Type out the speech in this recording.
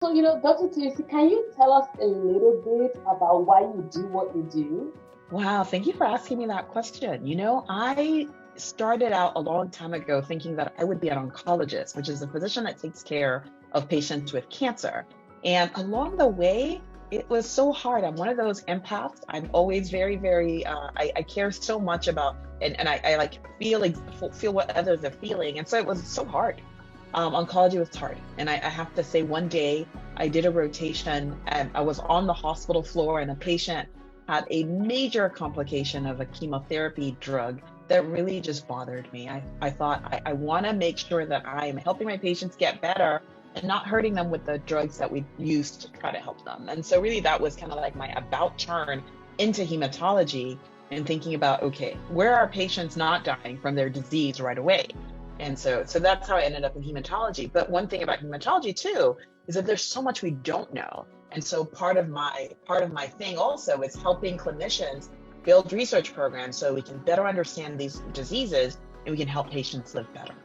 So, Dr. Toyosi, can you tell us a little bit about why you do what you do? Wow, thank you for asking me that question. I started out a long time ago thinking that I would be an oncologist, which is a physician that takes care of patients with cancer. And along the way, it was so hard. I'm one of those empaths. I'm always very, very, I care so much about, and I like feel what others are feeling. And so it was so hard. Oncology was hard. And I have to say, one day I did a rotation and I was on the hospital floor and a patient had a major complication of a chemotherapy drug that really just bothered me. I thought I want to make sure that I'm helping my patients get better and not hurting them with the drugs that we use to try to help them. And so really that was kind of like my about turn into hematology and thinking about, okay, where are patients not dying from their disease right away? And so that's how I ended up in hematology. But one thing about hematology too is that there's so much we don't know. And so part of my thing also is helping clinicians build research programs so we can better understand these diseases and we can help patients live better.